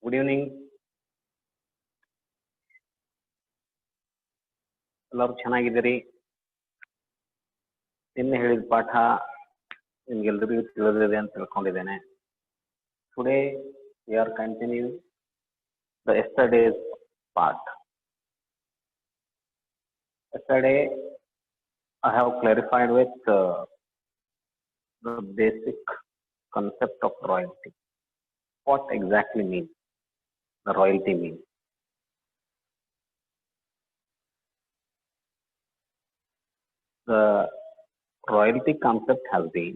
Good evening. ಎಲ್ಲರೂ ಚೆನ್ನಾಗಿದ್ದೀರಿ? ನಿನ್ನೆ ಹೇಳಿದ ಪಾಠ ನಿಮ್ಗೆಲ್ಲರಿಗೂ ತಿಳಿದಿದೆ ಅಂತ ತಿಳ್ಕೊಂಡಿದ್ದೇನೆ. Today we are continuing the yesterday's part. Yesterday I have clarified with the basic concept of royalty. What exactly means the royalty means? The royalty concept has been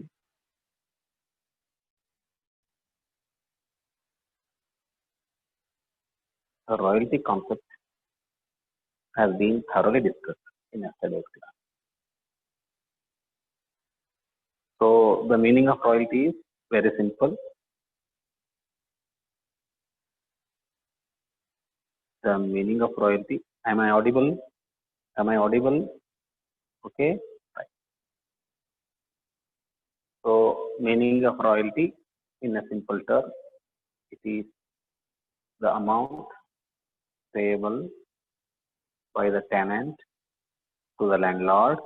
thoroughly discussed in yesterday's class. So the meaning of royalty is very simple. The meaning of royalty. Am I audible? Okay. Right. So meaning of royalty in a simple term, it is the amount payable by the tenant to the landlord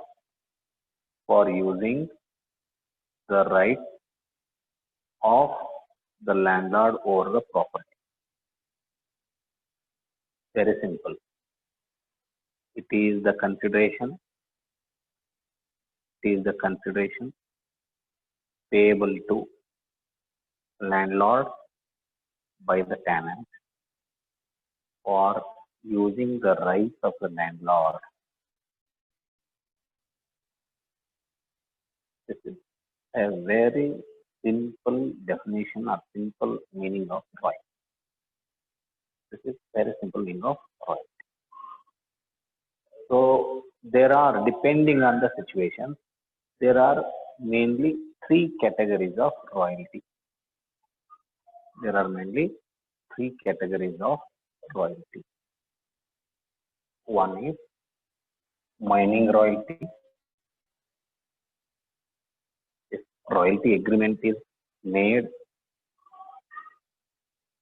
for using the right of the landlord over the property. Very simple. It is the consideration payable to landlord by the tenant for using the rights of the landlord. This is a very simple definition or simple meaning of right. This is very simple meaning of right. So there are, depending on the situation, there are mainly three categories of royalty. One is mining royalty. If royalty agreement is made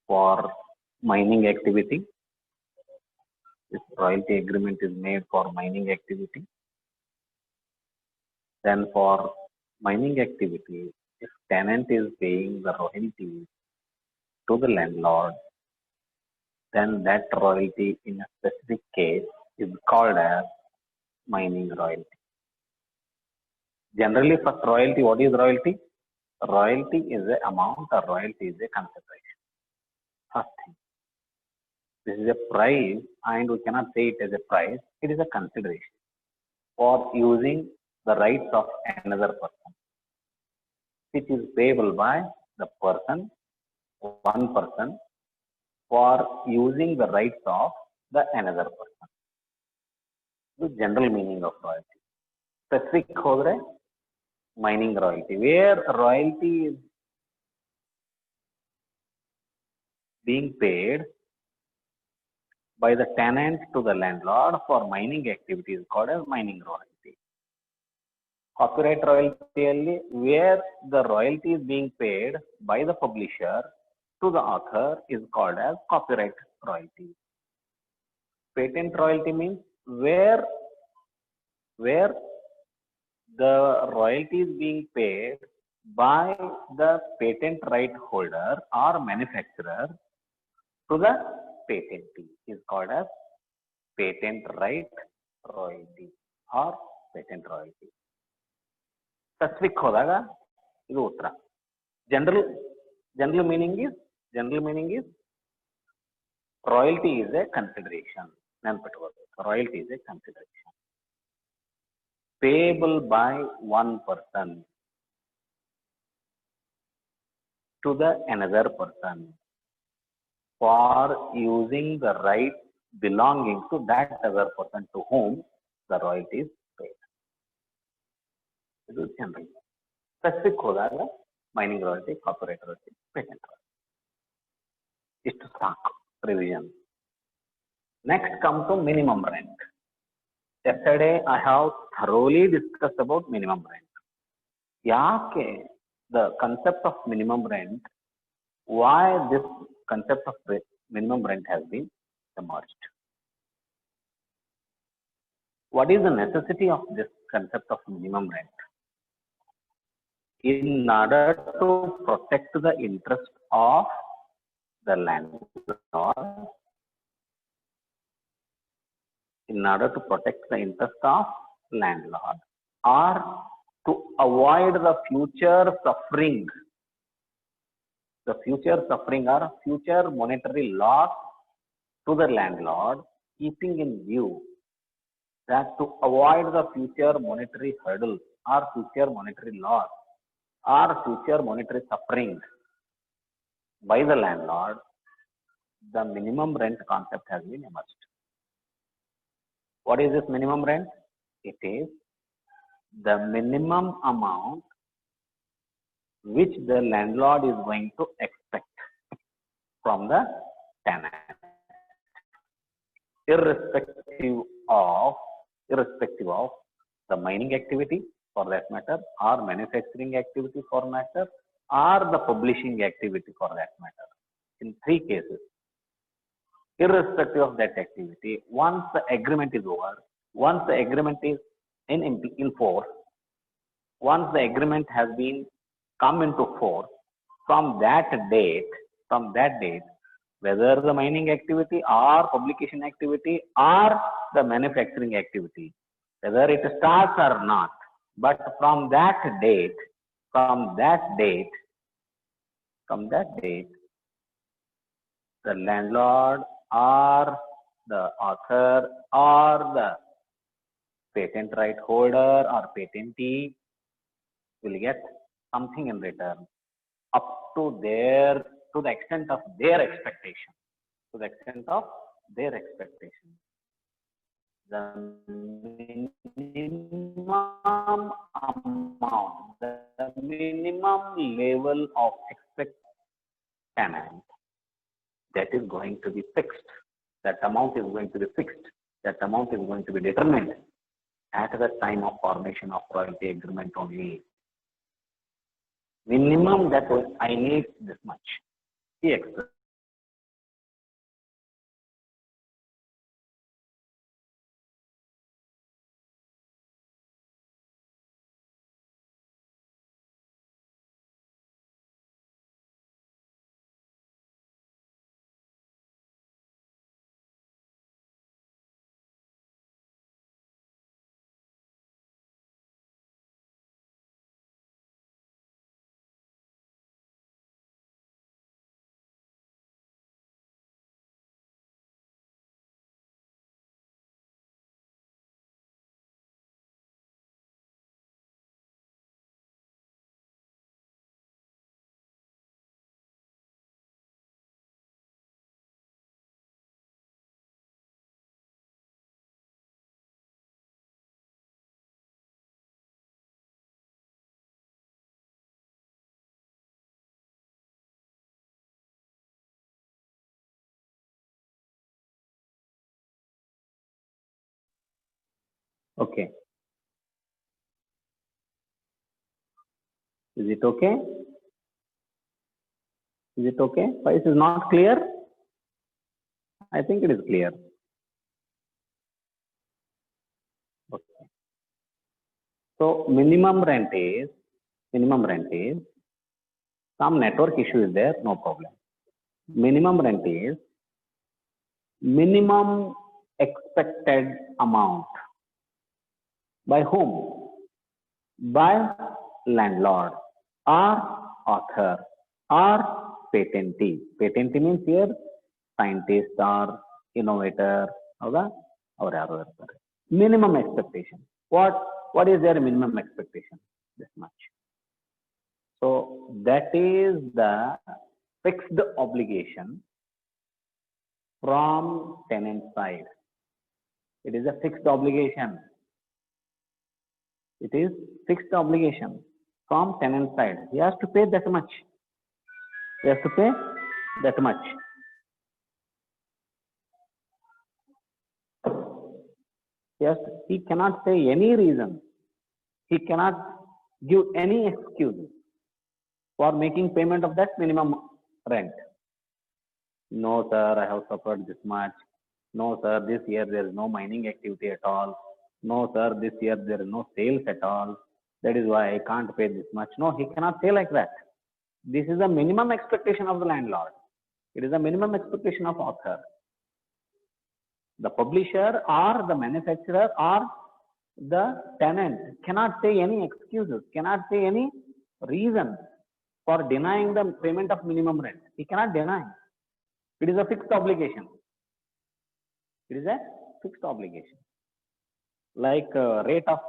for mining activity, then for mining activity, if tenant is paying the royalty to the landlord, then that royalty in a specific case is called as mining royalty. Generally, for royalty, what is royalty? Royalty is an amount, or royalty is a consideration. First thing, this is a price, and we cannot say it as a price. It is a consideration for using the rights of another person, which is payable by the one person, for using the rights of the another person. The general meaning of royalty. Specific hodre mining royalty, where royalty is being paid by the tenant to the landlord for mining activities called as mining royalty. Copyright royalty, where the royalty is being paid by the publisher to the author, is called as copyright royalty. Patent royalty means where the royalty is being paid by the patent right holder or manufacturer to the patentee, is called as patent right royalty or patent royalty. Specific hodaga idu uttara. General meaning is royalty is a consideration. Royalty is a consideration payable by one person to the another person for using the right belonging to that other person to whom the royalty is paid. It is general. Specific hodaga mining royalty, copyright royalty, patent royalty. Istu saaku revision. Next come to minimum rent. Yesterday I have thoroughly discussed about minimum rent. Yake the concept of minimum rent, why this concept of minimum rent has been emerged. What is the necessity of this concept of minimum rent? In order to protect the interest of the landlord, in order to protect the interest of landlord, or to avoid the future suffering or future monetary loss to the landlord, keeping in view that to avoid the future monetary hurdles or future monetary loss or future monetary suffering by the landlord, the minimum rent concept has been emerged. What is this minimum rent? It is the minimum amount which the landlord is going to expect from the tenant, irrespective of the mining activity for that matter, or manufacturing activity for matter, or the publishing activity for that matter. In 3 cases, irrespective of that activity, once the agreement is over, once the agreement is in force, once the agreement has been come into force, from that date, whether the mining activity or publication activity or the manufacturing activity, whether it starts or not, but from that date, the landlord or the author or the patent right holder or patentee will get something in return up to the extent of their expectation. The minimum amount, the minimum level of expected tenant, that is going to be fixed. That amount is going to be fixed. That amount is going to be determined at the time of formation of royalty agreement only. Minimum that I need this much. He expressed. Okay. Is it okay? Is it okay? Why it is not clear? I think it is clear. Okay. So minimum rent is some network issue is there, no problem. Minimum rent is minimum expected amount. By whom? By landlord or author or patentee. Patentee means here scientist or innovator or minimum expectation. What is their minimum expectation? This much. So that is the fixed obligation from tenant side. It is a fixed obligation. It is fixed obligation from tenant side. He has to pay that much. He has to pay that much. Yes, he cannot say any reason. He cannot give any excuse for making payment of that minimum rent. No, sir, I have suffered this much. No, sir, this year there is no mining activity at all. No, sir, this year there is no sales at all. That is why I can't pay this much. No, he cannot say like that. This is the minimum expectation of the landlord. It is the minimum expectation of author. The publisher or the manufacturer or the tenant cannot say any excuses, cannot say any reason for denying the payment of minimum rent. He cannot deny. It is a fixed obligation. It is a fixed obligation. Like rate of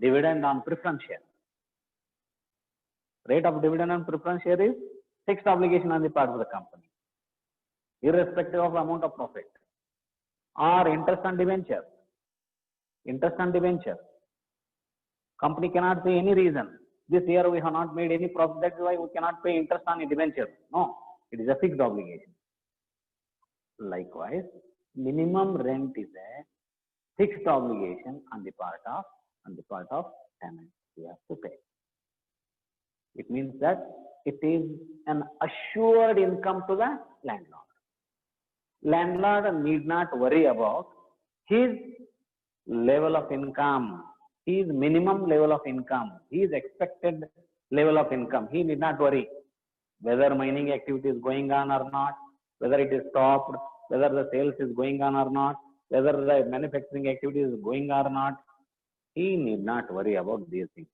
dividend on preference share. Rate of dividend on preference share is fixed obligation on the part of the company, irrespective of the amount of profit. Or interest on debenture. Interest on debenture. Company cannot say any reason. This year we have not made any profit, that's why we cannot pay interest on a debenture. No, it is a fixed obligation. Likewise, minimum rent is a fixed obligation on the part of tenant. We have to pay. It means that it is an assured income to the landlord. Landlord need not worry about his level of income, his minimum level of income, his expected level of income. He need not worry whether mining activity is going on or not, whether it is stopped, whether the sales is going on or not, whether the manufacturing activity is going or not. He need not worry about these things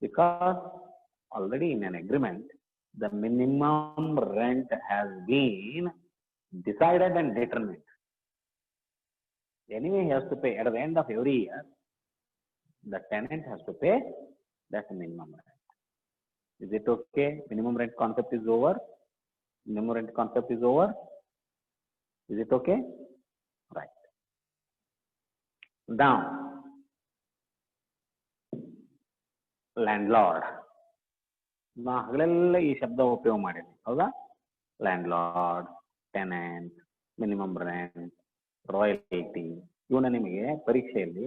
because already in an agreement, the minimum rent has been decided and determined. Anyway, he has to pay at the end of every year. The tenant has to pay that minimum rent. Is it okay? Minimum rent concept is over. Minimum rent concept is over. Is it okay? Right. Now, landlord. ನಾ ಹಗಲೆಲ್ಲ ಈ ಶಬ್ದ ಉಪಯೋಗ ಮಾಡೀನಿ ಹೌದಾ landlord tenant minimum rent royalty ಇವನ್ನ ನಿಮಗೆ ಪರೀಕ್ಷೆಯಲ್ಲಿ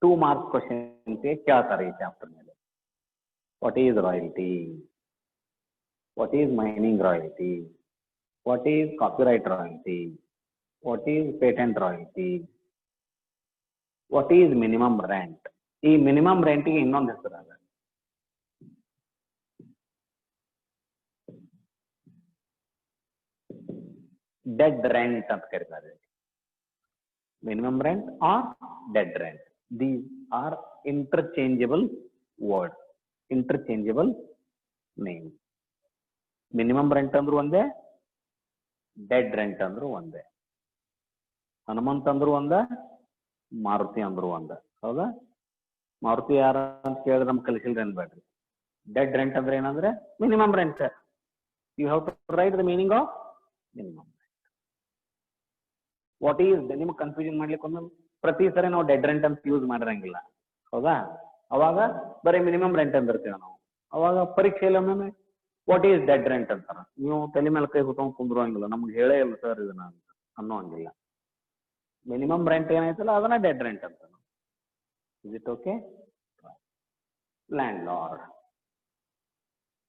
2 ಮಾರ್ಕ್ಸ್ ಕ್ವಶನ್ಸ್ ಕೇಳ್ತಾರೆ ಈ ಚಾಪ್ಟರ್ ಮೇಲೆ what is royalty what is mining royalty what is copyright royalty what is patent royalty what is minimum rent ಈ ಮಿನಿಮಮ್ ರೆಂಟ್ಗೆ ಇನ್ನೊಂದು ಹೆಸರಾಗ dead rent ಅಂತ ಕರೀತಾರೆ minimum rent or dead rent these are interchangeable words interchangeable names minimum rent ಅಂದ್ರು ಒಂದೇ dead rent ಅಂದ್ರು ಒಂದೇ ಹನುಮಂತ ಅಂದ್ರು ಒಂದೇ ಮಾರುತಿ ಅಂದ್ರು ಒಂದೇ ಹೌದಾ ಮಾರುತಿ ಯಾರ ಅಂತ ಕೇಳಿದ್ರೆ ನಮ್ಗೆ ಕಲಿಸಿಲ್ರಿ ಅನ್ಬೇಡ್ರಿ dead rent ಅಂದ್ರೆ ಏನಂದ್ರೆ minimum rent you have to write the meaning of minimum what is ನಿಮ್ಗೆ ಕನ್ಫ್ಯೂಷನ್ ಮಾಡ್ಲಿಕ್ಕೆ ಒಂದು ಪ್ರತಿ ಸರಿ ನಾವು ಡೆಡ್ ರೆಂಟ್ ಅಂತ ಯೂಸ್ ಮಾಡಿರಂಗಿಲ್ಲ ಹೌದಾ ಅವಾಗ ಬರೀ ಮಿನಿಮಮ್ ರೆಂಟ್ ಅಂದಿರ್ತೀವಿ ನಾವು ಅವಾಗ ಪರೀಕ್ಷೆಯಲ್ಲಿ ಒಮ್ಮೆ ವಾಟ್ ಈಸ್ ಡೆಡ್ ರೆಂಟ್ ಅಂತಾರ ನೀವು ತಲೆ ಮೇಲೆ ಕೈ ಹುಟ್ಕೊಂಡು ಕುಂದ್ರುವಂಗಿಲ್ಲ ನಮ್ಗೆ ಹೇಳೇ ಇಲ್ಲ ಸರ್ ಇದನ್ನ ಅಂತ ಅನ್ನೋಂಗಿಲ್ಲ ಮಿನಿಮಮ್ ರೆಂಟ್ ಏನಾಯ್ತಲ್ಲ ಅದನ್ನ ಡೆಡ್ ರೆಂಟ್ ಅಂತ is it okay landlord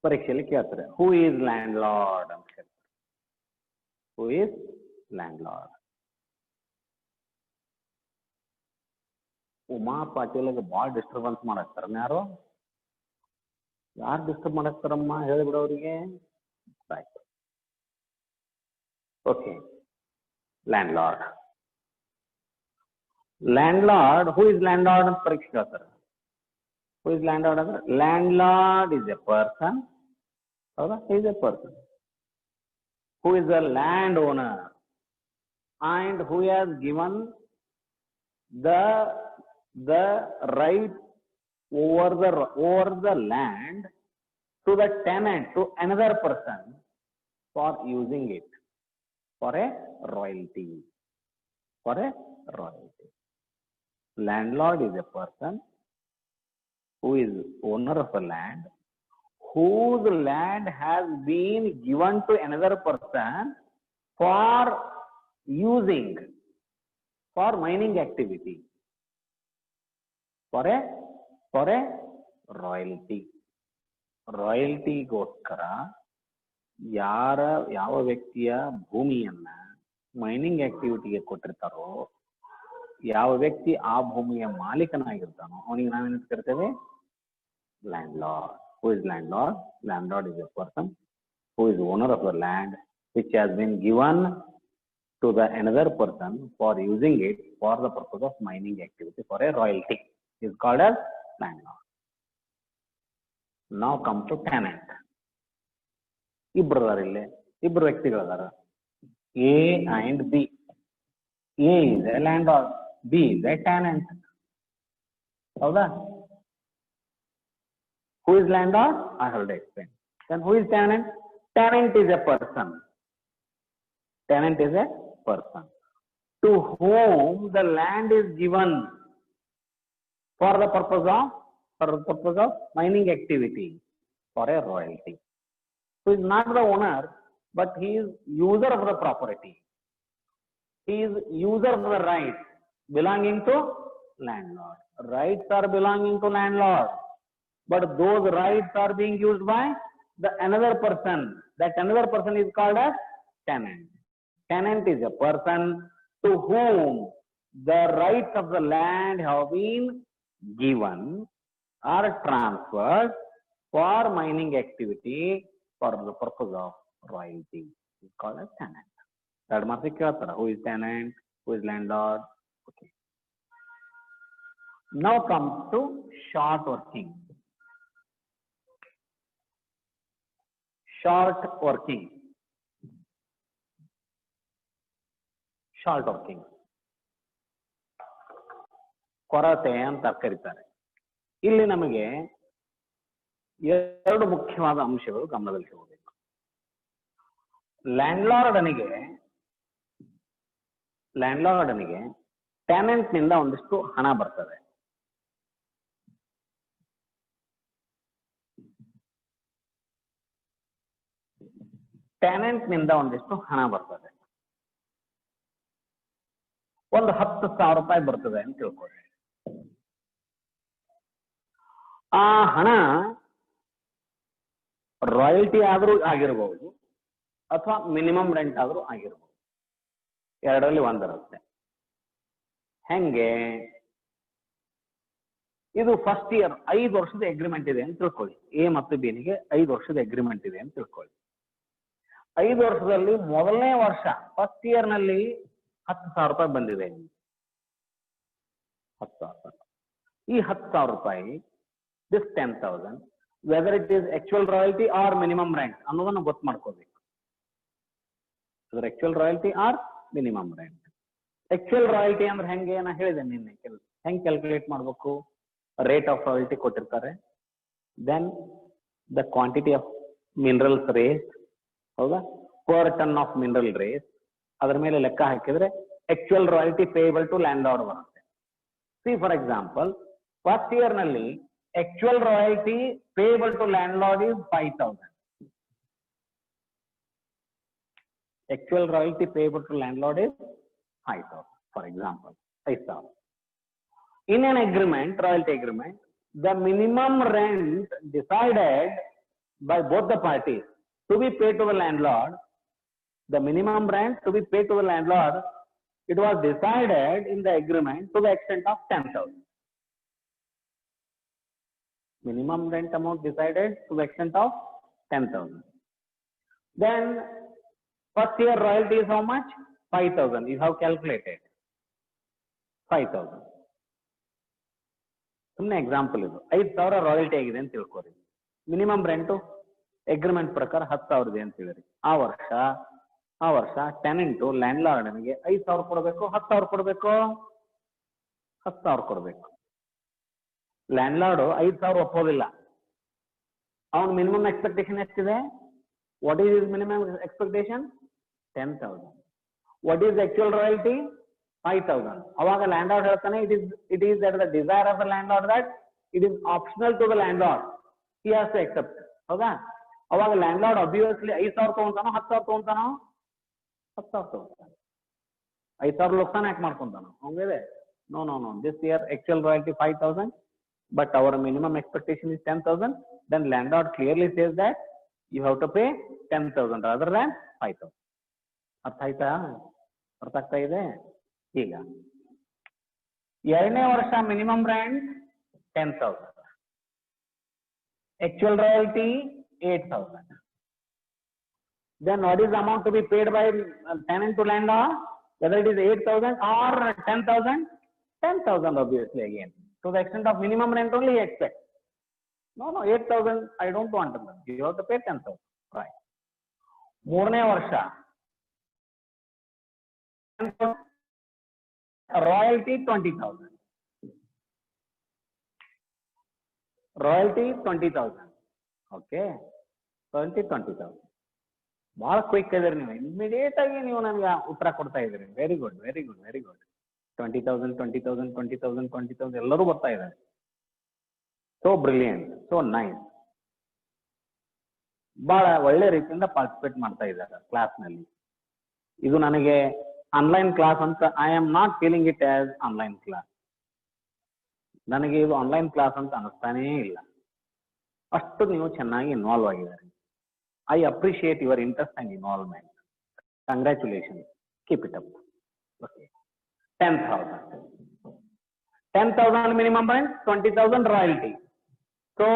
ಪರೀಕ್ಷೆಯಲ್ಲಿ ಕೇಳ್ತಾರೆ ಹೂ ಈಸ್ ಲ್ಯಾಂಡ್ ಲಾರ್ಡ್ ಅಂತ ಹೇಳ್ತಾರೆ who is landlord Uma ಪಾಟೀಲ್ಗೆ ಭಾಳ ಡಿಸ್ಟರ್ಬೆನ್ಸ್ ಮಾಡಾಕ್ತಾರ ಯಾರು ಡಿಸ್ಟರ್ಬ್ ಮಾಡಾಕ್ತಾರಮ್ಮ ಹೇಳಿಬಿಡ ಅವರಿಗೆ ಆಯ್ತು okay landlord who is landlord ಅಂತ ಪರೀಕ್ಷೆ ಕೇಳ್ತಾರೆ ಹೂ ಇಸ್ ಲ್ಯಾಂಡ್ ಲಾರ್ಡ್ ಅಂದ್ರೆ landlord is a person ಹೌದಾ is a person who is a land owner and who has given the right over the land to the tenant to another person for using it for a royalty landlord is a person who is owner of a land whose land has been given to another person for using for mining activity for a royalty ಗೋಸ್ಕರ ಯಾವ ವ್ಯಕ್ತಿಯ ಭೂಮಿಯನ್ನ mining ಆಕ್ಟಿವಿಟಿಗೆ ಕೊಟ್ಟಿರ್ತಾರೋ, ಯಾವ ವ್ಯಕ್ತಿ ಆ ಭೂಮಿಯ ಮಾಲೀಕನಾಗಿರ್ತಾನೋ ಅವನಿಗೆ ನಾವೇನಂತ ಕರಿತೇವೆ? Land lord. Who is land lord? Land lord is a person who is owner of the land which has been given to the another person for using it for the purpose of mining activity for a royalty is called as landlord. Now come to tenant. ಇಬ್ಬರು ವ್ಯಕ್ತಿಗಳದಾರ, A and B. A is a landlord, B is a tenant. ಹೌದಾ? Who is landlord? I have to explain. Then who is tenant? Tenant is a person. Tenant is a person to whom the land is given for the purpose of mining activity for a royalty. Who is not the owner, but he is user of the property. He is user of the rights belonging to landlord. Rights are belonging to landlord, but those rights are being used by the another person. That another person is called as tenant. Tenant is a person to whom the rights of the land have been given or transferred for mining activity for the purpose of royalty. It's called as tenant. Third mark ಕೇಳ್ತಾರ, who is tenant, who is landlord. Okay. Now come to short working. Short working. ಕೊರತೆ ಅಂತ ಕರೀತಾರೆ. ಇಲ್ಲಿ ನಮಗೆ ಎರಡು ಮುಖ್ಯವಾದ ಅಂಶಗಳು ಗಮನದಲ್ಲಿ ತಗೋಬೇಕು. ಲ್ಯಾಂಡ್ಲಾರ್ಡನಿಗೆ ಟೆನೆಂಟ್ ನಿಂದ ಒಂದಿಷ್ಟು ಹಣ ಬರ್ತದೆ. ಟೆನೆಂಟ್ ನಿಂದ ಒಂದಿಷ್ಟು ಹಣ ಬರ್ತದೆ. ಒಂದು 10,000 ರೂಪಾಯಿ ಬರ್ತದೆ ಅಂತ ತಿಳ್ಕೊಳ್ಳಿ. ಆ ಹಣ ರಾಯಲ್ಟಿ ಆದ್ರೂ ಆಗಿರಬಹುದು ಅಥವಾ ಮಿನಿಮಮ್ ರೆಂಟ್ ಆದ್ರೂ ಆಗಿರಬಹುದು. ಎರಡರಲ್ಲಿ ಒಂದಿರುತ್ತೆ. ಹೆಂಗೆ? ಇದು ಫಸ್ಟ್ ಇಯರ್ 5 ವರ್ಷದ ಅಗ್ರಿಮೆಂಟ್ ಇದೆ ಅಂತ ತಿಳ್ಕೊಳ್ಳಿ. ಎ ಮತ್ತು ಬಿ ನಿಗೆ 5 ವರ್ಷದ ಅಗ್ರಿಮೆಂಟ್ ಇದೆ ಅಂತ ತಿಳ್ಕೊಳ್ಳಿ. 5 ವರ್ಷದಲ್ಲಿ ಮೊದಲನೇ ವರ್ಷ ಫಸ್ಟ್ ಇಯರ್ ನಲ್ಲಿ 10,000 ರೂಪಾಯಿ ಬಂದಿದೆ. 10,000. ಈ 10,000 ರೂಪಾಯಿ, this 10,000, whether it is actual royalty or minimum rent ಅನ್ನೋದನ್ನ ಗೊತ್ತು ಮಾಡ್ಕೋಬೇಕು. actual royalty or minimum rent. Actual royalty ಅಂದ್ರೆ ಹೆಂಗೆ? ನಾ ಹೇಳಿದೆ ನಿನ್ನೆ. ಹೆಂಗ್ ಕ್ಯಾಲ್ಕುಲೇಟ್ ಮಾಡಬೇಕು? ರೇಟ್ ಆಫ್ ರಾಯಲ್ಟಿ ಕೊಟ್ಟಿರ್ತಾರೆ. Then the quantity of minerals raised, ಹೌದಾ, per ton of mineral raised, ಅದರ ಮೇಲೆ ಲೆಕ್ಕ ಹಾಕಿದ್ರೆ actual royalty payable to landlord ಬರುತ್ತೆ. See for example, first year ನಲ್ಲಿ actual royalty payable to landlord is 5,000. Actual royalty payable to landlord is 5,000, for example, 5,000. In an agreement, royalty agreement, the minimum rent decided by both the parties to be paid to the landlord, the minimum rent to be paid to the landlord, it was decided in the agreement to the extent of 10,000. Minimum rent amount decided to the extent of 10,000. Then first year royalty is how much? 5,000. You have calculated 5,000. ಸುಮ್ಮನೆ example ಇದು. 5,000 royalty ಆಗಿದೆ ಅಂತ ತಿಳ್ಕೊರಿ. Minimum rent agreement ಪ್ರಕಾರ 10,000 ಇದೆ ಅಂತ ಹೇಳಿರಿ. ಆ ವರ್ಷ ಟೆನೆಂಟು ಲ್ಯಾಂಡ್ ಲಾರ್ಡ್ನಿಗೆ 5,000 ಕೊಡಬೇಕು, 10,000 ಕೊಡಬೇಕು, 10,000 ಕೊಡಬೇಕು. ಲ್ಯಾಂಡ್ ಲಾರ್ಡ್ 5,000 ಒಪ್ಪೋದಿಲ್ಲ. ಅವನ ಮಿನಿಮಮ್ ಎಕ್ಸ್ಪೆಕ್ಟೇಷನ್ ಎಷ್ಟಿದೆ? What is his minimum expectation? 10,000. What is the actual royalty? 5,000. ಅವಾಗ landlord ಹೇಳ್ತಾನೆ, it is that the desire of the landlord that it is optional to the landlord. He has to accept. ಹೌದಾ? ಅವಾಗ landlord obviously 5,000 ತಗೊಂತಾನೋ 10,000 ತಗೊಂತಾನೋ? 10,000 ತಗೊಂತಾನೆ. 5,000 ಲೋಕ್ಸಾನ ಯಾಕೆ ಮಾಡ್ಕೊಂತಾನೋ? ಹಂಗಿದೆ. No. This year actual royalty 5,000, but our minimum expectation is 10,000. Then landlord clearly says that you have to pay 10,000 rather than 5,000. ಅರ್ಥ ಆಯ್ತಾ? ಅರ್ಥ ಆಗ್ತಾ ಇದೆ? ಈಗ ಎರಡನೇ ವರ್ಷ minimum rent 10,000, actual royalty 8,000. Then what is the amount to be paid by tenant to landlord? Whether it is 8,000 or 10,000? 10,000 obviously again. To the extent of minimum rent only expect. No, 8,000 I don't want them. You have to pay 10,000. Right. ಮೂರನೇ ವರ್ಷ royalty 20,000. Royalty 20,000. Okay. 20,000. ಬಹಳ quick ಇದ್ರಿ ನೀವು, immediate ಆಗಿ ನೀವು ನನಗೆ ಉತ್ತರ ಕೊಡ್ತಾ ಇದ್ರಿ. Very good, very good, very good. 20,000, 20,000, 20,000, 20,000 ಎಲ್ಲರೂ ಬರ್ತಾ ಇದ್ದಾರೆ. So brilliant, so nice. ಬಹಳ ಒಳ್ಳೆ ರೀತಿಯಿಂದ ಪಾರ್ಟಿಸಿಪೇಟ್ ಮಾಡ್ತಾ ಇದ್ದಾರೆ ಕ್ಲಾಸ್ ನಲ್ಲಿ. ಇದು ನನಗೆ ಆನ್ಲೈನ್ ಕ್ಲಾಸ್ ಅಂತ I am not feeling it as online class. ನನಗೆ ಇದು ಆನ್ಲೈನ್ ಕ್ಲಾಸ್ ಅಂತ ಅನಿಸ್ತಾನೇ ಇಲ್ಲ. ಅಷ್ಟು ನೀವು ಚೆನ್ನಾಗಿ ಇನ್ವಾಲ್ವ್ ಆಗಿದ್ದಾರೆ. I appreciate your interest and involvement. Congratulations. Keep it up. Okay. 10,000. 10,000 minimum rent, 20,000 royalty. So,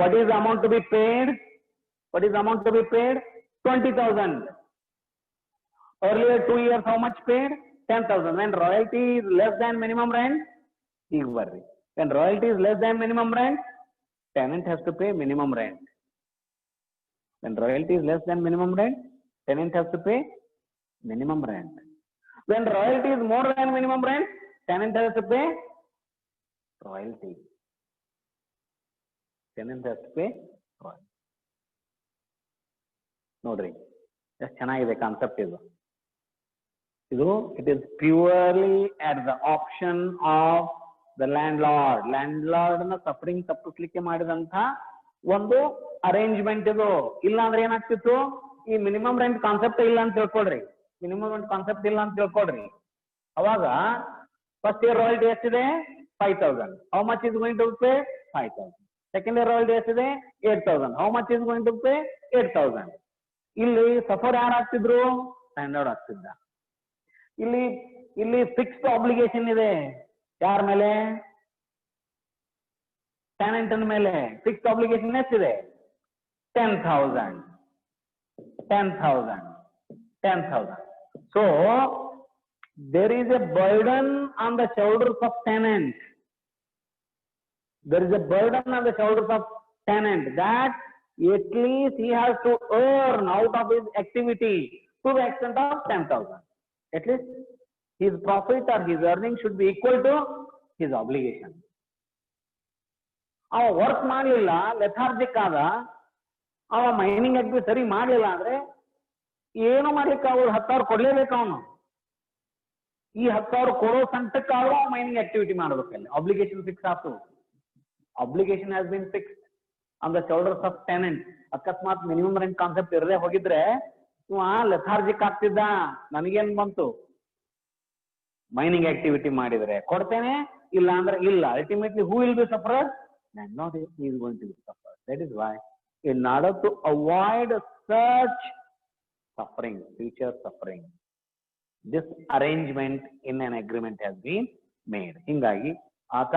what is the amount to be paid? What is the amount to be paid? 20,000. Earlier 2 years, how much paid? 10,000. When royalty is less than minimum rent, when royalty is less than minimum rent, tenant has to pay minimum rent. When royalty is less than minimum rent, tenant has to pay minimum rent. When royalty is more than minimum rent, tenant has to pay royalty. Tenant has to pay royalty. Nodri, just ಚೆನ್ನಾಗಿದೆ concept ಇದು. It is purely at the option of the landlord. Landlord na suffering ತಪ್ಪಿಸ್ಲಿಕ್ಕೆ ಮಾಡಿದಂತ ಒಂದು arrangement ಇದು. ಇಲ್ಲ ಅಂದ್ರೆ ಏನಾಗ್ತಿತ್ತು, ಈ ಮಿನಿಮಮ್ ರೆಂಟ್ ಕಾನ್ಸೆಪ್ಟ್ ಇಲ್ಲ ಅಂತ ತಿಳ್ಕೊಡ್ರಿ. ಮಿನಿಮಮ್ ರೆಂಟ್ ಕಾನ್ಸೆಪ್ಟ್ ಇಲ್ಲ ಅಂತ ತಿಳ್ಕೊಡ್ರಿ. ಅವಾಗ ಫಸ್ಟ್ ಇಯರ್ ರಾಯಲ್ಟಿ ಎಷ್ಟಿದೆ? 5,000. How much is going to pay? 5,000. Second year royalty ಎಷ್ಟಿದೆ? 8,000. How much is going to pay? 8,000. ಇಲ್ಲಿ ಸಫರ್ ಯಾರು ಆಗ್ತಿದ್ರು? ಸ್ಟ್ಯಾಂಡರ್ಡ್ ಆಗ್ತಿದ್ದ. ಇಲ್ಲಿ ಫಿಕ್ಸ್ಡ್ ಆಬ್ಲಿಗೇಷನ್ ಇದೆ. ಯಾರ ಮೇಲೆ? ಟೆನೆಂಟ್ ಮೇಲೆ. ಫಿಕ್ಸ್ಡ್ ಆಬ್ಲಿಗೇಷನ್ ಎಷ್ಟಿದೆ? 10,000. 10,000. 10,000. So there is a burden on the shoulders of tenant. There is a burden on the shoulders of tenant that at least he has to earn out of his activity to the extent of 10,000. At least his profit or his earning should be equal to his obligation. ಅವ work ಮಾಡಲಿಲ್ಲ, lethargic ಆದ, ಅವ mining activity ಸರಿ ಮಾಡಲಿಲ್ಲ ಅಂದ್ರೆ ಏನು ಮಾಡ್ಲಿಕ್ಕೆ ಅವ್ರು 10,000 ಕೊಡ್ಲೇಬೇಕು. ಅವನು ಈ 10,000 ಕೊಡೋ ಸಂಕಟಕ್ಕಾದ್ರೂ ಮೈನಿಂಗ್ ಆಕ್ಟಿವಿಟಿ ಮಾಡ್ಬೇಕಲ್ಲ. ಆಬ್ಲಿಗೇಷನ್ ಫಿಕ್ಸ್ ಆಯ್ತು. Obligation has been fixed on the shoulders of tenant. ಅಕಸ್ಮಾತ್ ಮಿನಿಮಮ್ ರೆಂಟ್ ಕಾನ್ಸೆಪ್ಟ್ ಇರದೇ ಹೋಗಿದ್ರೆ ಇವ ಲೆಥಾರ್ಜಿಕ್ ಆಗ್ತಿದ್ದ. ನನಗೇನ್ ಬಂತು, ಮೈನಿಂಗ್ ಆಕ್ಟಿವಿಟಿ ಮಾಡಿದ್ರೆ ಕೊಡ್ತೇನೆ, ಇಲ್ಲ ಅಂದ್ರೆ ಇಲ್ಲ. Ultimately who will be sufferer? Landlord is going to be suffered. That is why, in order to avoid such suffering, future suffering, this arrangement in an agreement has been made. ಹಿಂಗಾಗಿ ಆತ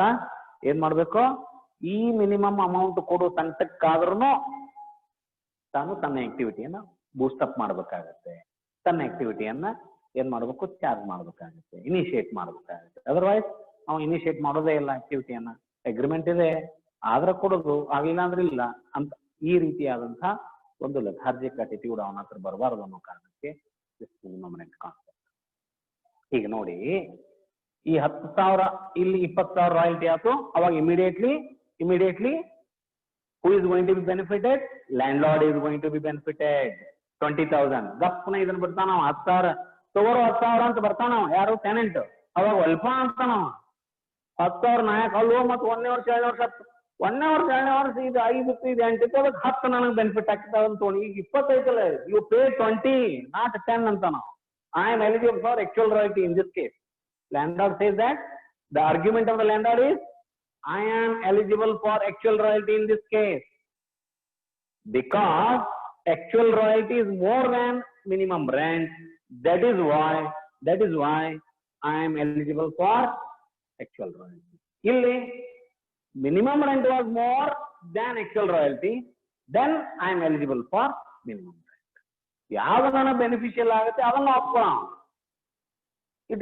ಏನ್ ಮಾಡ್ಬೇಕು, ಈ ಮಿನಿಮಮ್ ಅಮೌಂಟ್ ಕೊಡೋ ಸಂಕಟಕ್ಕಾದ್ರೂ ತಾನು ತನ್ನ ಆಕ್ಟಿವಿಟಿಯನ್ನ ಬೂಸ್ಟ್ up ಮಾಡ್ಬೇಕಾಗತ್ತೆ. ತನ್ನ ಆಕ್ಟಿವಿಟಿಯನ್ನ ಏನ್ ಮಾಡ್ಬೇಕು, ಚಾರ್ಜ್ ಮಾಡ್ಬೇಕಾಗತ್ತೆ, ಇನಿಷಿಯೇಟ್ ಮಾಡ್ಬೇಕಾಗತ್ತೆ. ಅದರ್ವೈಸ್ ನಾವು ಇನಿಷಿಯೇಟ್ ಮಾಡೋದೇ ಇಲ್ಲ ಆಕ್ಟಿವಿಟಿಯನ್ನ. ಅಗ್ರಿಮೆಂಟ್ ಇದೆ ಆದ್ರೆ ಕೊಡೋದು, ಆಗಿಲ್ಲ ಅಂದ್ರೆ ಇಲ್ಲ ಅಂತ ಈ ರೀತಿಯಾದಂತಹ ಒಂದು ಲೆಥಾರ್ಜಿಕ್ ಅಟಿಟ್ಯೂಡ್ ಅವನ ಹತ್ರ ಬರಬಾರದು ಅನ್ನೋ ಕಾರಣಕ್ಕೆ ಮಿನಿಮಮ್ ರೆಂಟ್ ಕಾನ್ಸೆಪ್ಟ್. ಈಗ ನೋಡಿ, ಈ 10,000 ಇಲ್ಲಿ 20,000 ರಾಯಲ್ಟಿ ಆಯ್ತು. ಅವಾಗ immediately who is going to be benefited? Land is going to be benefited. 20,000 ಗಪ್ಪನ ಇದನ್ನ ಬರ್ತಾನ 10,000 ತಗೋರು 10,000 ಅಂತ ಬರ್ತಾನ ಯಾರು ಟೆನೆಂಟ್. ಅವಾಗ ಅಲ್ಪ ಅಂತಾನ 10,000 ನಾಯಕ ಅಲ್ವೋ. ಮತ್ತೆ 1ನೇ ವರ್ಷ 2ನೇ ವರ್ಷ 1ನೇ ವರ್ಷ 2ನೇ ವರ್ಷ ಇದು 5 ಇದು 8 ಇತ್ತು. ಅದಕ್ಕೆ 10 ನನಗೆ ಬೆನಿಫಿಟ್ ಆಗ್ತಾವ ಅಂತ ಈಗ 20 ಐತಲ್ಲ, ಯು ಪೇ 20 ನಾಟ್ 10 ಅಂತ ನಾವು. I am eligible for actual royalty in this case. Landlord says that the argument of the landlord is I am eligible for actual royalty in this case because actual royalty is more than minimum rent. That is why I am eligible for actual royalty. Illi minimum rent was more than actual royalty, then I am eligible for minimum rent. Yavana beneficial agate avana opkolam. It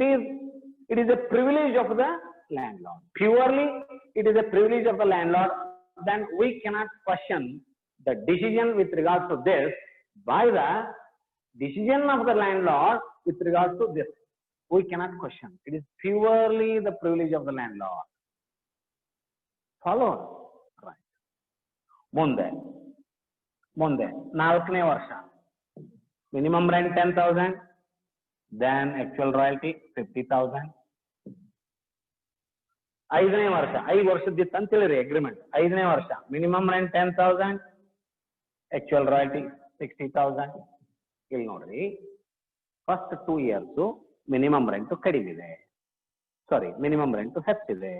is a privilege of the landlord. Purely it is a privilege of the landlord. Then we cannot question the decision with regards to this by the decision of the landlord with regards to this. We cannot question. It is purely the privilege of the landlord. Follow? Right. Munde 4ನೇ ವರ್ಷ. Minimum rent 10,000. Then actual royalty 50,000. 5ನೇ ವರ್ಷ 5 ವರ್ಷದಿತ್ತು ಅಂತ ಹೇಳಿರಿ agreement. 5ನೇ ವರ್ಷ minimum rent 10,000, actual royalty 60,000. ಇಲ್ಲಿ ನೋಡ್ರಿ, ಫಸ್ಟ್ 2 years ಮಿನಿಮಮ್ ರೆಂಟ್ ಕಡಿಮೆ ಇದೆ, ಸಾರಿ ಮಿನಿಮಮ್ ರೆಂಟ್ ಹೆಚ್ಚಿದೆ,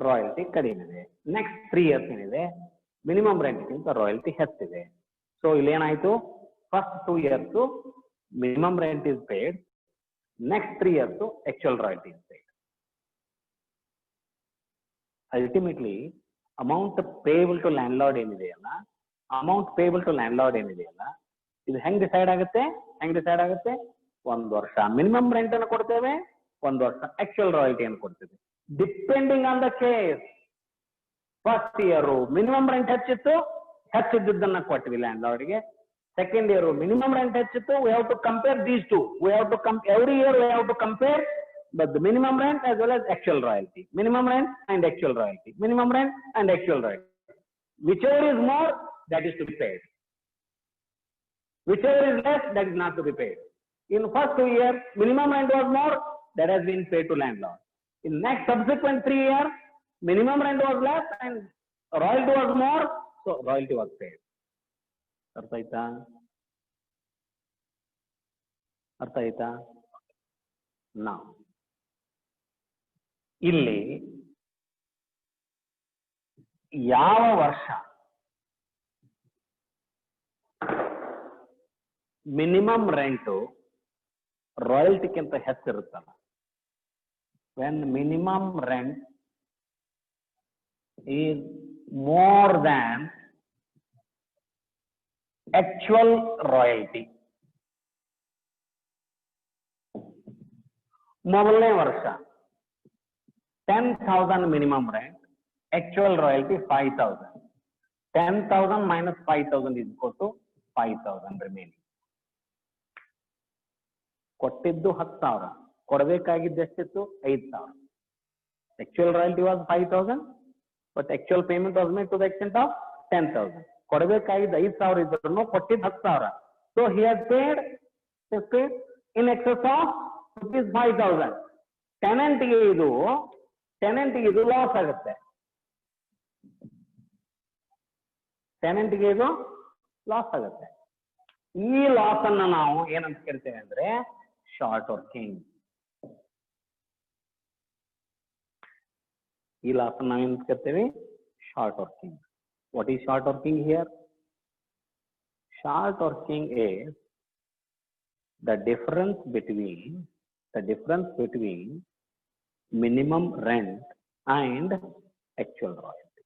ರಾಯಲ್ಟಿ ಕಡಿಮೆ ಇದೆ. ನೆಕ್ಸ್ಟ್ 3 years ಏನಿದೆ ಮಿನಿಮಮ್ ರೆಂಟ್ಗಿಂತ ರಾಯಲ್ಟಿ ಹೆಚ್ಚಿದೆ. ಸೊ ಇಲ್ಲಿ ಏನಾಯ್ತು, first 2 years minimum rent is paid, next 3 years actual royalty is paid. Ultimately amount payable to landlord ಏನಿದೆಯಲ್ಲ, amount payable to landlord ಏನಿದೆಯಲ್ಲ, ಇದು ಹೆಂಗ್ ಡಿಸೈಡ್ ಆಗುತ್ತೆ, 1 ವರ್ಷ ಮಿನಿಮಮ್ ರೆಂಟ್ ಅನ್ನು ಕೊಡ್ತೇವೆ, 1 ವರ್ಷ actual royalty ಅನ್ನು ಕೊಡ್ತೇವೆ, depending on the case. First year minimum rent ಹೆಚ್ಚಿದ್ದನ್ನ ಕೊಟ್ವಿ ಲ್ಯಾಂಡ್ಲಾರ್ಡ್ ಗೆ. Second year minimum rent ಹೆಚ್ಚಿತ್ತು. We have to compare these two. Every year we have to compare the minimum rent as well as actual royalty. Minimum rent and actual royalty. Minimum rent and actual royalty. Whichever is more, that is to be paid. Whichever is less, that is not to be paid. In first 2 years, minimum rent was more, that has been paid to landlord. In next subsequent 3 years, minimum rent was less and royalty was more, so royalty was paid. ಅರ್ಥ ಆಯ್ತಾ? ನಾವು ಇಲ್ಲಿ ಯಾವ ವರ್ಷ minimum rent ರಾಯಲ್ಟಿಗಿಂತ ಹೆಚ್ಚಿರುತ್ತಲ್ಲ, when minimum rent is more than actual royalty. ಮೊದಲನೇ ವರ್ಷ 10,000 minimum rent, actual royalty 5,000. 10,000 minus 5,000 is equal to 5,000 remaining. ಕೊಟ್ಟಿದ್ದು 10,000, ಕೊಡಬೇಕಾಗಿದ್ದು ಎಷ್ಟಿತ್ತು? 5,000. Actual royalty was 5,000, but actual payment was made to the extent of 10,000. ಕೊಡಬೇಕಾಗಿದ್ದು 5,000 ಇದ್ರೂ ಕೊಟ್ಟಿದ್ದು 10,000. So he has paid in excess of ₹5,000. ಟೆನೆಂಟ್ಗೆ ಇದು loss ಆಗುತ್ತೆ. ಈ loss ಅನ್ನ ನಾವು ಏನಂತ ಕೇಳ್ತೇವೆ ಅಂದ್ರೆ ಶಾರ್ಟ್ ವರ್ಕಿಂಗ್. ಈ ಲಾಸ್ ಅನ್ನ ನಾವೇನಂತ ಕೇಳ್ತೇವೆ? Short working. What is short working here? Short working is the difference between minimum rent and actual royalty.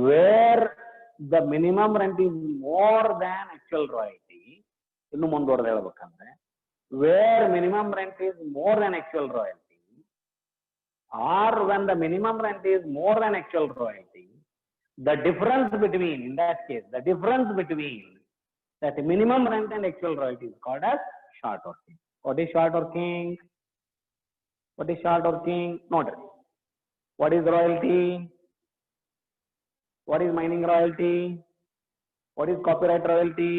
Where the minimum rent is more than actual royalty, ಇನ್ನು ಮುಂದುವರೆದು ಹೇಳಬೇಕಂದ್ರೆ, where minimum rent is more than actual royalty, or when the minimum rent is more than actual royalty, the difference between, in that case, the difference between that minimum rent and actual royalty is called as short working. What is short working? Note. What is royalty? What is mining royalty? What is copyright royalty?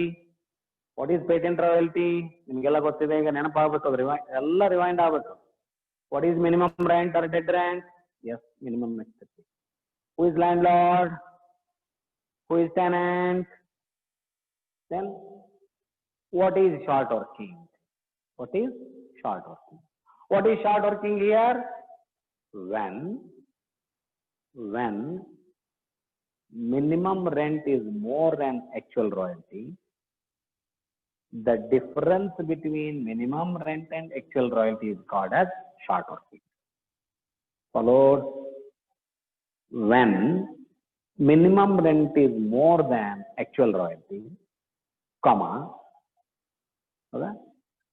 What is patent royalty? ನಿಮಗೆಲ್ಲ ಗೊತ್ತಿದೆ, ಈಗ ನೆನಪಾಗಬೇಕು, ಎಲ್ಲ rewind ಆಗಬೇಕು. What is minimum rent or dead rent? Yes, minimum rent. Who is landlord? Who is tenant? Then what is short working? What is short working here? When minimum rent is more than actual royalty, the difference between minimum rent and actual royalty is called as short working. Followed, when minimum rent is more than actual royalty, comma, okay,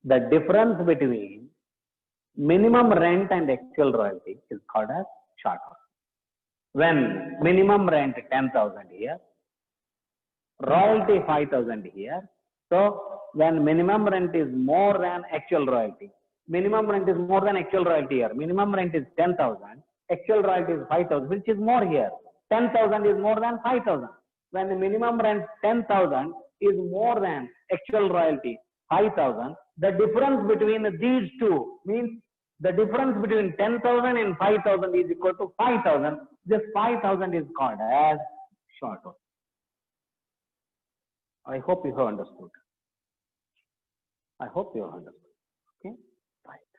the difference between minimum rent and actual royalty is called as short working. When minimum rent 10,000 here, royalty 5,000 here. So when minimum rent is more than actual royalty, minimum rent is more than actual royalty here. Minimum rent is 10,000, actual royalty is 5,000, which is more here. 10,000 is more than 5,000. When the minimum rent 10,000 is more than actual royalty 5,000, the difference between these two means the difference between 10,000 and 5,000 is equal to 5,000. This 5,000 is called as short working. I hope you have understood. I hope you have understood. Okay, right.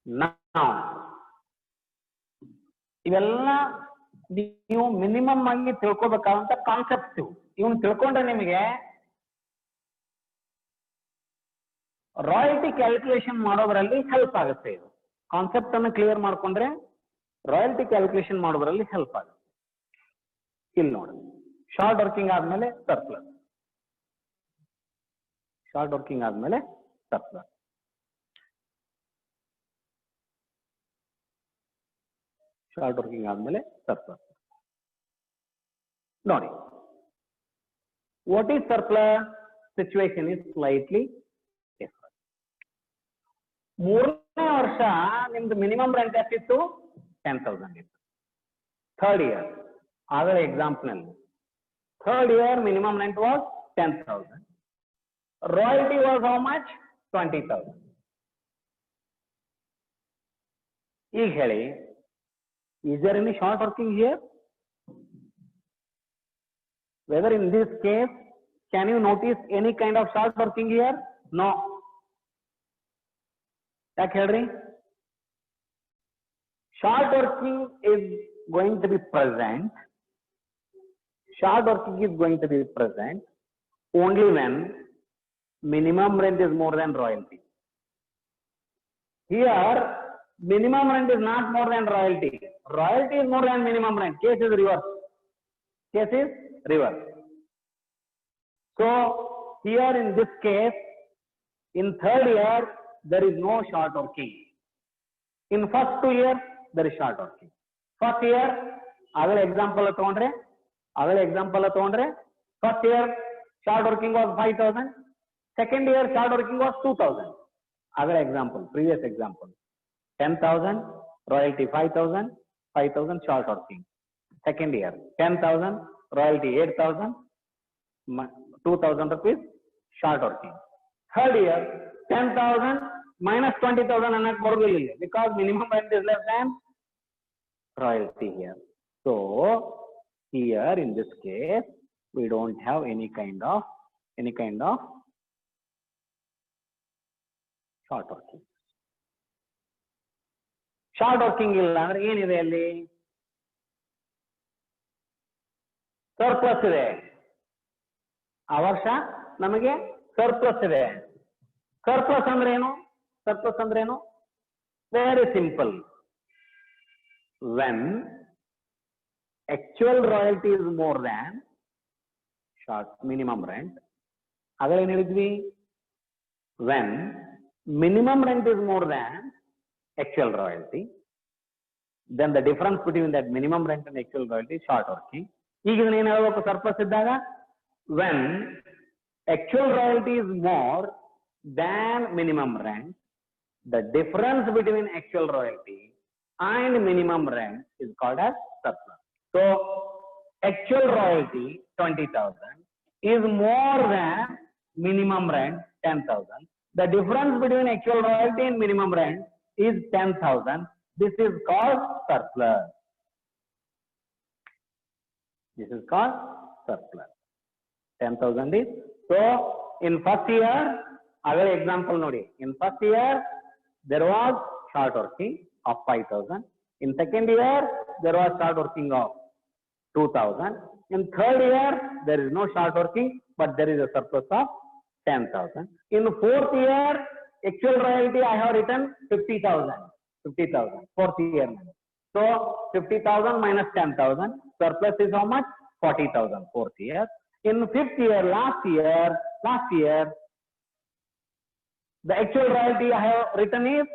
Now, ಇವೆಲ್ಲ ನೀವು minimum ಆಗಿ ತಿಳ್ಕೊಬೇಕಾದಂತ concepts ಇವನು ತಿಳ್ಕೊಂಡ್ರೆ ನಿಮಗೆ royalty calculation ಮಾಡೋದ್ರಲ್ಲಿ help ಆಗುತ್ತೆ. ಇದು concept ಅನ್ನು ಕ್ಲಿಯರ್ ಮಾಡ್ಕೊಂಡ್ರೆ ರಾಯಲ್ಟಿ ಕ್ಯಾಲ್ಕುಲೇಷನ್ ಮಾಡೋದ್ರಲ್ಲಿ ಹೆಲ್ಪ್ ಆಗುತ್ತೆ. ಇಲ್ಲಿ ನೋಡಿ, ಶಾರ್ಟ್ ವರ್ಕಿಂಗ್ ಆದ್ಮೇಲೆ ಸರ್ಪ್ಲಸ್, ಶಾರ್ಟ್ ವರ್ಕಿಂಗ್ ಆದ್ಮೇಲೆ ಸರ್ಪ್ಲಸ್. ಶಾರ್ಟ್ ವರ್ಕಿಂಗ್ ಆದ್ಮೇಲೆ ಸರ್ಪ್ಲಸ್ ನೋಡಿ. What is surplus? Situation is slightly different. ಮೂರನೇ ವರ್ಷ ನಿಮ್ದು ಮಿನಿಮಮ್ ರೆಂಟ್ ಎಷ್ಟಿತ್ತು? 10,000 ಇತ್ತು. ಥರ್ಡ್ ಇಯರ್ ಆಗಲೇ ಎಕ್ಸಾಂಪಲ್ ನಲ್ಲಿ third year minimum rent was 10,000. Royalty was how much? 20,000. ಈಗ ಹೇಳಿ, is there any short working here? Whether in this case, can you notice any kind of short working here? No. Yaake ಹೇಳ್ರಿ? Short working is going to be present. Short working is going to be present only when minimum rent is more than royalty. Here, minimum rent is not more than royalty. Royalty is more than minimum rent. Case is reverse. Case is reverse. So here in this case, in third year, there is no short working. In first 2 years, there is short working. First year, agale example ತಗೊಂಡ್ರೆ first year short working was 5,000. Second year short working was 2,000. Agale example, previous example. 10,000, royalty 5,000, 5,000 short working. Second year, 10,000, royalty 8,000, 2,000 rupees short working. Third year, 10,000 minus 20,000 ಅನ್ನಕ್ಕೆ ಬರೋದಿಲ್ಲ, because minimum rent is less than royalty here. So here in this case, we don't have any kind of short working. Short working ಇಲ್ಲ ಅಂದ್ರೆ ಏನಿದೆ ಅಲ್ಲಿ? Surplus ಇದೆ. ಆ ವರ್ಷ ನಮಗೆ ಸರ್ಪ್ಲಸ್ ಇದೆ. ಸರ್ಪ್ಲಸ್ ಅಂದ್ರೆ ಏನು? ಸರ್ಪ್ಲಸ್ ಅಂದ್ರೆ ಏನು? Very simple. When actual royalty is more than short minimum rent. ಆಗಲೇ ಏನ್ ಹೇಳಿದ್ವಿ? When minimum rent is more than actual royalty, then the difference between that minimum rent and actual royalty is short working. ಈಗ ಇದನ್ನ ಏನು ಹೇಳಬೇಕು? Surplus ಇದ್ದಾಗ when actual royalty is more than minimum rent, the difference between actual royalty and minimum rent is called as surplus. So actual royalty 20,000 is more than minimum rent 10,000. The difference between actual royalty and minimum rent is 10,000. This is called surplus. This is called surplus. 10,000 is. So in first year, our example nodi. In first year, there was short working of 5,000. In second year, there was short working of 2,000. In third year, there is no short working, but there is a surplus of 10,000. In fourth year, actual royalty I have written 50,000. 50,000. Fourth year. So 50,000 minus 10,000. Surplus is how much? 40,000. Fourth year. In fifth year, last year, the actual royalty I have written is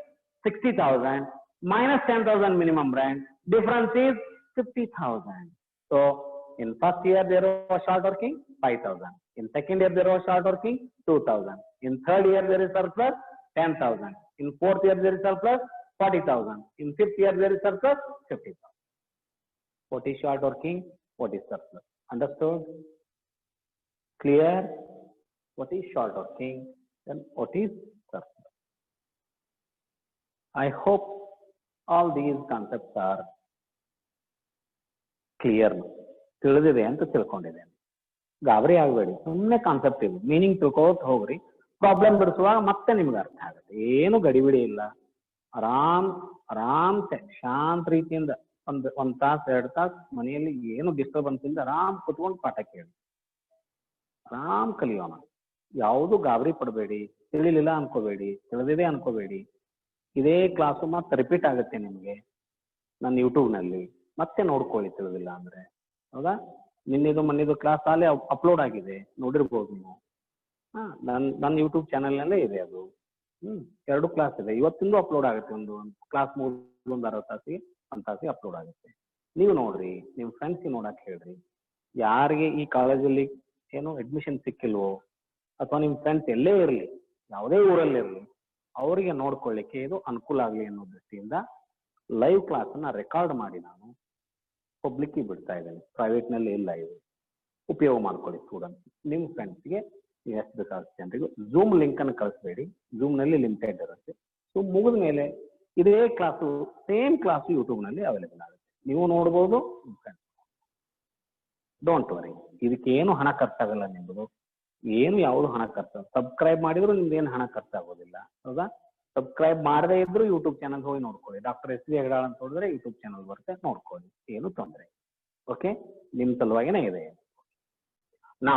60,000 minus 10,000 minimum rent. Difference is 50,000. So in first year there was short working 5,000. In second year there was short working 2,000. In third year there is surplus 10,000. In fourth year there is surplus 40,000. In fifth year there is surplus 50,000. What is short working? What is surplus? Understood? Clear? What is short working? Then what is surplus? I hope all these concepts are clear. ತಿಳಿದಿದೆ ಅಂತ ತಿಳ್ಕೊಂಡಿದ್ದೇನೆ. ಗಾಬರಿ ಆಗಬೇಡಿ, ಸುಮ್ಮನೆ concept ಇದು, meaning ತಿಳ್ಕೋತ ಹೋಗ್ರಿ. Problem ಬಿಡಿಸುವಾಗ ಮತ್ತೆ ನಿಮ್ಗೆ ಅರ್ಥ ಆಗುತ್ತೆ. ಏನು ಗಡಿಬಿಡಿ ಇಲ್ಲ. ಆರಾಮ್ ಶಾಂತ ರೀತಿಯಿಂದ ಒಂದ್ ತಾಸು 2 ತಾಸು ಮನೆಯಲ್ಲಿ ಏನು ಡಿಸ್ಟರ್ಬೆನ್ಸ್ ಇಲ್ಲ, ಆರಾಮ್ ಕುತ್ಕೊಂಡು ಪಾಠ ಕೇಳಿ, ಆರಾಮ್ ಕಲಿಯೋಣ. ಯಾವುದು ಗಾಬರಿ ಪಡಬೇಡಿ, ತಿಳಿಲಿಲ್ಲ ಅನ್ಕೋಬೇಡಿ, ತಿಳಿದಿದೆ ಅನ್ಕೋಬೇಡಿ. ಇದೇ ಕ್ಲಾಸು ಮತ್ತೆ ರಿಪೀಟ್ ಆಗುತ್ತೆ ನಿಮಗೆ ನನ್ನ ಯೂಟ್ಯೂಬ್ನಲ್ಲಿ, ಮತ್ತೆ ನೋಡ್ಕೊಳ್ಳಿ ತಿಳಿದಿಲ್ಲ ಅಂದ್ರೆ. ಹೌದಾ? ನಿನ್ನೆದು ಮೊನ್ನೆದು ಕ್ಲಾಸ್ ಅಲ್ಲಿ ಅಪ್ಲೋಡ್ ಆಗಿದೆ, ನೋಡಿರ್ಬೋದು ನೀವು. ನನ್ನ ಯೂಟ್ಯೂಬ್ ಚಾನೆಲ್ನಲ್ಲೇ ಇದೆ ಅದು. 2 ಕ್ಲಾಸ್ ಇದೆ. ಇವತ್ತಿಂದು ಅಪ್ಲೋಡ್ ಆಗುತ್ತೆ. ಒಂದು ಕ್ಲಾಸ್ ಮುಗಿದು ಒಂದು 60 ತಾಸಿಗೆ 1 ತಾಸಿಗೆ ಅಪ್ಲೋಡ್ ಆಗುತ್ತೆ. ನೀವು ನೋಡ್ರಿ, ನಿಮ್ಮ ಫ್ರೆಂಡ್ಸಿಗೆ ನೋಡಕ್ ಹೇಳ್ರಿ. ಯಾರಿಗೆ ಈ ಕಾಲೇಜಲ್ಲಿ ಏನು ಅಡ್ಮಿಷನ್ ಸಿಕ್ಕಿಲ್ವೋ, ಅಥವಾ ನಿಮ್ಮ ಫ್ರೆಂಡ್ಸ್ ಎಲ್ಲೇ ಇರಲಿ, ಯಾವುದೇ ಊರಲ್ಲಿ ಇರಲಿ, ಅವರಿಗೆ ನೋಡ್ಕೊಳ್ಳಿಕ್ಕೆ ಇದು ಅನುಕೂಲ ಆಗಲಿ ಅನ್ನೋ ದೃಷ್ಟಿಯಿಂದ ಲೈವ್ ಕ್ಲಾಸ್ ಅನ್ನ ರೆಕಾರ್ಡ್ ಮಾಡಿ ನಾನು ಪಬ್ಲಿಕ್ಗೆ ಬಿಡ್ತಾ ಇದ್ದೇನೆ. ಪ್ರೈವೇಟ್ ನಲ್ಲಿ ಇಲ್ಲ. ಇದು ಉಪಯೋಗ ಮಾಡ್ಕೊಳ್ಳಿ ಸ್ಟೂಡೆಂಟ್ಸ್. ನಿಮ್ಮ ಫ್ರೆಂಡ್ಸ್ಗೆ ಎಷ್ಟು ಬೇಕಾದ ಜನರಿಗೆ ಝೂಮ್ ಲಿಂಕ್ ಅನ್ನು ಕಳಿಸ್ಬೇಡಿ. ಝೂಮ್ ನಲ್ಲಿ ಲಿಮಿಟೆಡ್ ಇರುತ್ತೆ. ಸೊ ಮುಗಿದ ಮೇಲೆ ಇದೇ ಕ್ಲಾಸು, ಸೇಮ್ ಕ್ಲಾಸು ಯೂಟ್ಯೂಬ್ ನಲ್ಲಿ ಅವೈಲೇಬಲ್ ಆಗುತ್ತೆ. ನೀವು ನೋಡ್ಬೋದು, ಡೋಂಟ್ ವರಿ. ಇದಕ್ಕೆ ಏನು ಹಣ ಖರ್ಚಾಗಲ್ಲ ನಿಮ್ಮದು, ಏನು ಯಾವುದು ಹಣ ಖರ್ಚು. ಸಬ್ಸ್ಕ್ರೈಬ್ ಮಾಡಿದ್ರು ನಿಮ್ದು ಏನು ಹಣ ಖರ್ಚಾಗೋದಿಲ್ಲ. ಹೌದಾ? ಸಬ್ಸ್ಕ್ರೈಬ್ ಮಾಡದೇ ಇದ್ರು ಯೂಟ್ಯೂಬ್ ಚಾನಲ್ ಹೋಗಿ ನೋಡ್ಕೊಳ್ಳಿ. ಡಾಕ್ಟರ್ ಎಸ್ ವಿ ಹೆಗಡಾಳ್ ಅಂತ ನೋಡಿದ್ರೆ ಯೂಟ್ಯೂಬ್ ಚಾನಲ್ ಬರುತ್ತೆ, ನೋಡ್ಕೊಳ್ಳಿ. ಏನು ತೊಂದರೆ. ಓಕೆ, ನಿಮ್ ಸಲುವಾಗಿನೇ ಇದೆ. ನಾ